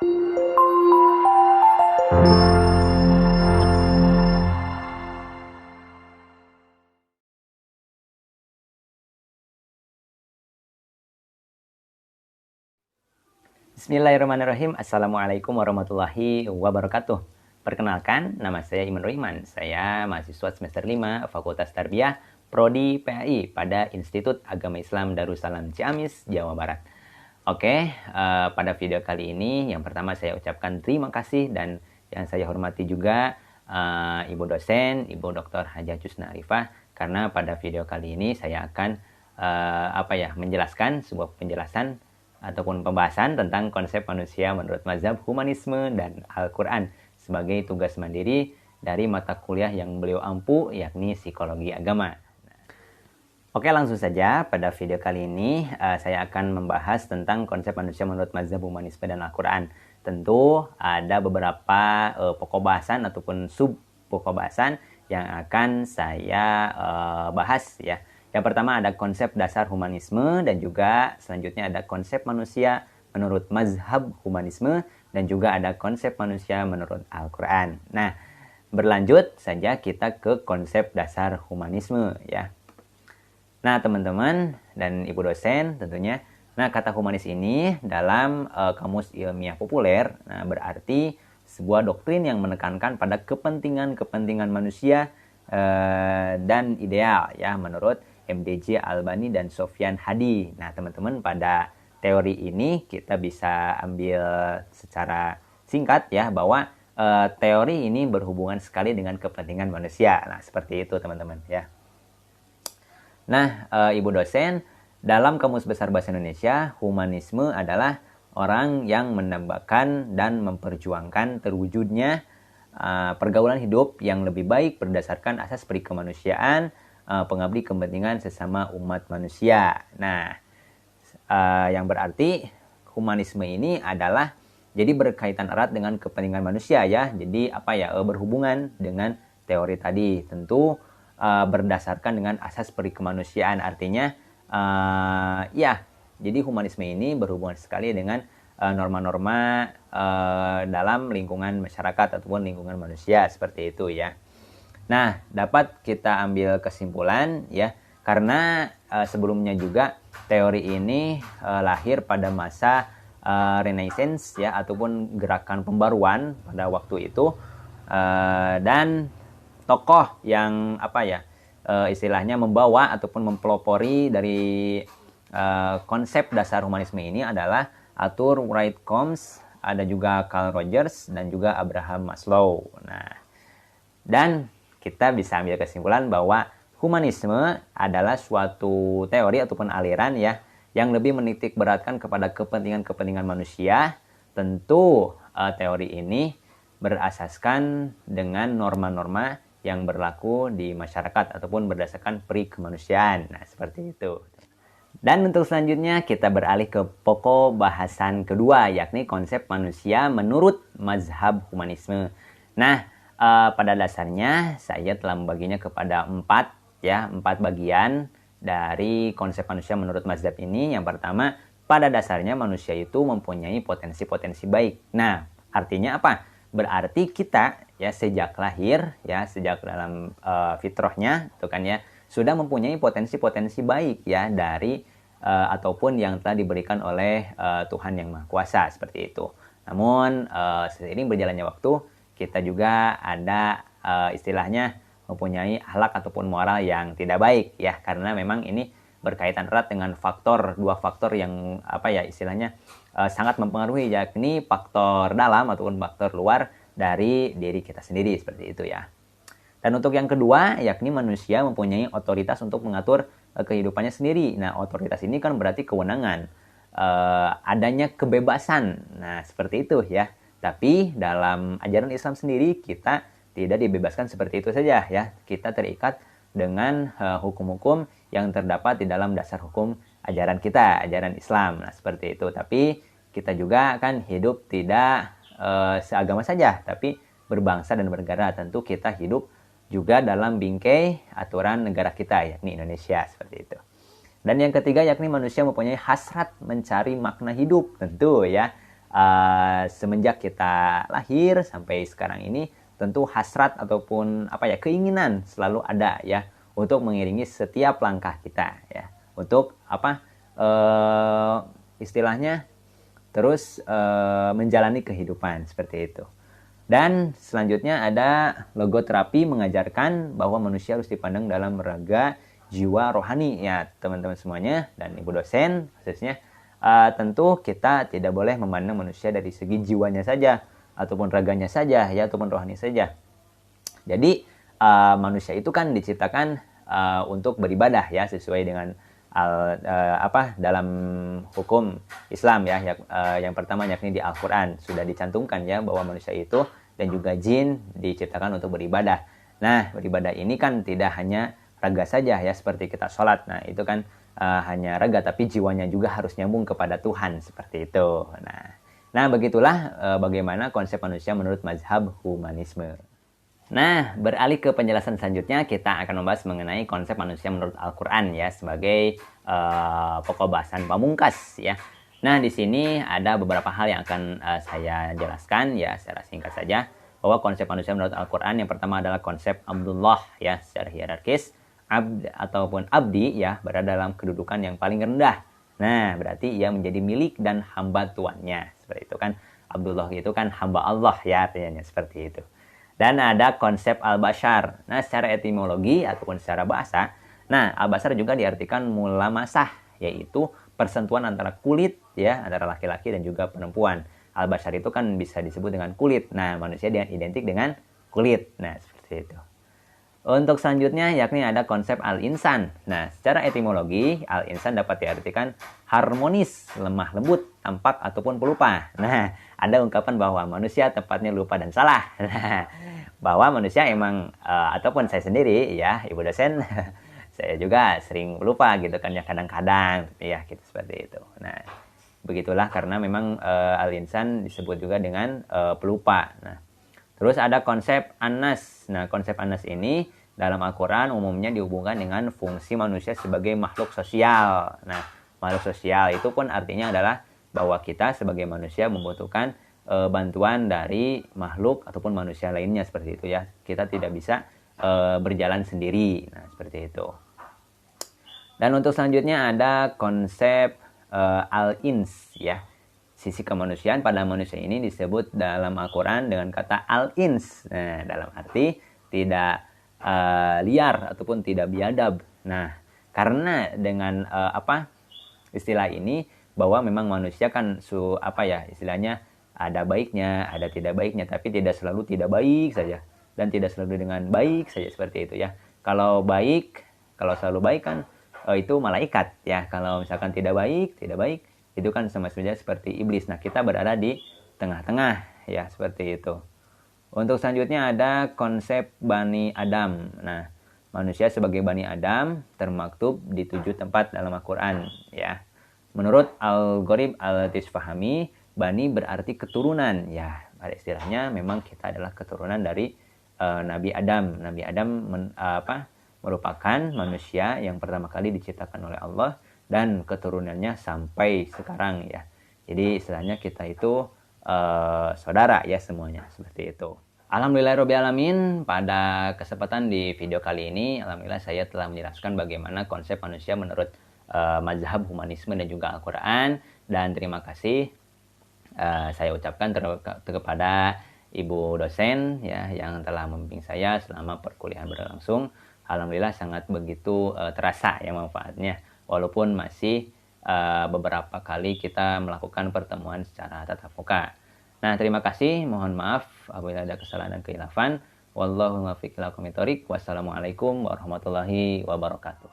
Bismillahirrahmanirrahim. Assalamualaikum warahmatullahi wabarakatuh. Perkenalkan, nama saya Iman Rohiman. Saya mahasiswa semester 5 Fakultas Tarbiyah Prodi PAI pada Institut Agama Islam Darussalam Ciamis, Jawa Barat. Oke, pada video kali ini yang pertama saya ucapkan terima kasih dan yang saya hormati juga Ibu dosen, Ibu Dr. Hajah Cusna Arifah, karena pada video kali ini saya akan menjelaskan sebuah penjelasan ataupun pembahasan tentang konsep manusia menurut mazhab humanisme dan Al-Quran sebagai tugas mandiri dari mata kuliah yang beliau ampu, yakni psikologi agama. Oke, langsung saja pada video kali ini saya akan membahas tentang konsep manusia menurut mazhab humanisme dan Al-Quran. Tentu ada beberapa pokok bahasan ataupun sub pokok bahasan yang akan saya bahas ya. Yang pertama ada konsep dasar humanisme dan juga selanjutnya ada konsep manusia menurut mazhab humanisme dan juga ada konsep manusia menurut Al-Quran. Nah, berlanjut saja kita ke konsep dasar humanisme ya. Nah, teman-teman dan Ibu dosen tentunya, nah kata humanis ini dalam kamus ilmiah populer, nah berarti sebuah doktrin yang menekankan pada kepentingan manusia dan ideal ya menurut MDJ Albani dan Sofyan Hadi. Nah, teman-teman, pada teori ini kita bisa ambil secara singkat ya bahwa teori ini berhubungan sekali dengan kepentingan manusia. Nah, seperti itu teman-teman ya. Nah, Ibu dosen, dalam Kamus Besar Bahasa Indonesia, humanisme adalah orang yang menambahkan dan memperjuangkan terwujudnya pergaulan hidup yang lebih baik berdasarkan asas peri kemanusiaan, pengabdi kepentingan sesama umat manusia. Nah, yang berarti humanisme ini adalah jadi berkaitan erat dengan kepentingan manusia ya. Jadi berhubungan dengan teori tadi. Tentu berdasarkan dengan asas peri kemanusiaan, artinya jadi humanisme ini berhubungan sekali dengan norma-norma dalam lingkungan masyarakat ataupun lingkungan manusia, seperti itu ya. Nah, dapat kita ambil kesimpulan ya, karena sebelumnya juga teori ini lahir pada masa Renaissance ya, ataupun gerakan pembaruan pada waktu itu, dan tokoh yang istilahnya membawa ataupun mempelopori dari konsep dasar humanisme ini adalah Arthur Wright Combs, ada juga Carl Rogers dan juga Abraham Maslow. Nah, dan kita bisa ambil kesimpulan bahwa humanisme adalah suatu teori ataupun aliran ya yang lebih menitik beratkan kepada kepentingan manusia. Tentu teori ini berasaskan dengan norma-norma yang berlaku di masyarakat ataupun berdasarkan peri kemanusiaan. Nah, seperti itu. Dan untuk selanjutnya kita beralih ke pokok bahasan kedua, yakni konsep manusia menurut mazhab humanisme. Nah, pada dasarnya saya telah membaginya kepada empat bagian dari konsep manusia menurut mazhab ini. Yang pertama, pada dasarnya manusia itu mempunyai potensi-potensi baik. Nah, artinya apa? Berarti kita ya sejak lahir ya, sejak dalam fitrahnya itu kan ya, sudah mempunyai potensi-potensi baik ya dari ataupun yang telah diberikan oleh Tuhan Yang Maha Kuasa, seperti itu. Namun seiring berjalannya waktu, kita juga ada istilahnya mempunyai akhlak ataupun moral yang tidak baik ya, karena memang ini berkaitan erat dengan dua faktor yang istilahnya sangat mempengaruhi, yakni faktor dalam ataupun faktor luar dari diri kita sendiri, seperti itu ya. Dan untuk yang kedua, yakni manusia mempunyai otoritas untuk mengatur kehidupannya sendiri. Nah, otoritas ini kan berarti kewenangan, adanya kebebasan. Nah, seperti itu ya. Tapi dalam ajaran Islam sendiri kita tidak dibebaskan seperti itu saja ya. Kita terikat dengan hukum-hukum yang terdapat di dalam dasar hukum ajaran kita, ajaran Islam. Nah, seperti itu. Tapi kita juga kan hidup tidak seagama saja, tapi berbangsa dan bernegara. Tentu kita hidup juga dalam bingkai aturan negara kita, yakni Indonesia, seperti itu. Dan yang ketiga, yakni manusia mempunyai hasrat mencari makna hidup, tentu ya. semenjak kita lahir sampai sekarang ini, tentu hasrat ataupun keinginan selalu ada ya untuk mengiringi setiap langkah kita ya, untuk istilahnya terus menjalani kehidupan seperti itu. Dan selanjutnya ada logoterapi, mengajarkan bahwa manusia harus dipandang dalam raga, jiwa, rohani ya teman-teman semuanya, dan ibu dosen khususnya. Tentu kita tidak boleh memandang manusia dari segi jiwanya saja ataupun raganya saja ya, ataupun rohani saja. Jadi manusia itu kan diciptakan untuk beribadah ya, sesuai dengan dalam hukum Islam ya, yang pertama yakni di Al-Quran sudah dicantumkan ya bahwa manusia itu dan juga jin diciptakan untuk beribadah. Nah, beribadah ini kan tidak hanya raga saja ya, seperti kita sholat. Nah, itu kan hanya raga, tapi jiwanya juga harus nyambung kepada Tuhan seperti itu. Nah begitulah bagaimana konsep manusia menurut mazhab humanisme. Nah, beralih ke penjelasan selanjutnya, kita akan membahas mengenai konsep manusia menurut Al-Quran ya, sebagai pokok bahasan pamungkas ya. Nah, di sini ada beberapa hal yang akan saya jelaskan ya secara singkat saja, bahwa konsep manusia menurut Al-Quran yang pertama adalah konsep Abdullah ya, secara hierarkis. Abd ataupun abdi ya berada dalam kedudukan yang paling rendah. Nah, berarti ia menjadi milik dan hamba tuannya. Seperti itu kan, Abdullah itu kan hamba Allah ya, artinya seperti itu. Dan ada konsep al-bashar. Nah, secara etimologi ataupun secara bahasa, nah al-bashar juga diartikan mulamasah, yaitu persentuhan antara kulit ya, antara laki-laki dan juga perempuan. Al-bashar itu kan bisa disebut dengan kulit. Nah, manusia identik dengan kulit. Nah, seperti itu. Untuk selanjutnya yakni ada konsep al-insan. Nah, secara etimologi, al-insan dapat diartikan harmonis, lemah lembut, tampak ataupun pelupa. Nah, ada ungkapan bahwa manusia tepatnya lupa dan salah. Nah, bahwa manusia emang ataupun saya sendiri ya, ibu dosen, saya juga sering lupa gitu kan ya, kadang-kadang ya gitu, seperti itu. Nah, begitulah karena memang al-insan disebut juga dengan pelupa. Nah, terus ada konsep Anas. Nah, konsep Anas ini dalam Al-Quran umumnya dihubungkan dengan fungsi manusia sebagai makhluk sosial. Nah, makhluk sosial itu pun artinya adalah bahwa kita sebagai manusia membutuhkan bantuan dari makhluk ataupun manusia lainnya, seperti itu ya. Kita tidak bisa berjalan sendiri. Nah, seperti itu. Dan untuk selanjutnya ada konsep al-ins ya. Sisi kemanusiaan pada manusia ini disebut dalam Al-Quran dengan kata al-ins. Nah, dalam arti tidak liar ataupun tidak biadab. Nah, karena dengan istilah ini, bahwa memang manusia kan istilahnya ada baiknya, ada tidak baiknya, tapi tidak selalu tidak baik saja dan tidak selalu dengan baik saja, seperti itu ya. Kalau selalu baik kan itu malaikat ya. Kalau misalkan tidak baik, itu kan sama saja seperti iblis. Nah, kita berada di tengah-tengah ya, seperti itu. Untuk selanjutnya ada konsep Bani Adam. Nah, manusia sebagai Bani Adam termaktub di 7 tempat dalam Al-Quran ya. Menurut Al-Gharib Al-Tisfahami, Bani berarti keturunan ya. Pada istilahnya memang kita adalah keturunan dari Nabi Adam. Nabi Adam merupakan manusia yang pertama kali diciptakan oleh Allah dan keturunannya sampai sekarang ya. Jadi istilahnya kita itu saudara ya semuanya, seperti itu. Alhamdulillahirrabbilalamin, pada kesempatan di video kali ini, alhamdulillah saya telah menjelaskan bagaimana konsep manusia menurut mazhab humanisme dan juga Al-Quran. Dan terima kasih saya ucapkan kepada ibu dosen ya, yang telah membimbing saya selama perkuliahan berlangsung. Alhamdulillah sangat begitu terasa ya manfaatnya. Walaupun masih beberapa kali kita melakukan pertemuan secara tatap muka. Nah, terima kasih. Mohon maaf apabila ada kesalahan dan khilafan. Wallahu muwaffiq ila aqwamit thoriq. Wassalamualaikum warahmatullahi wabarakatuh.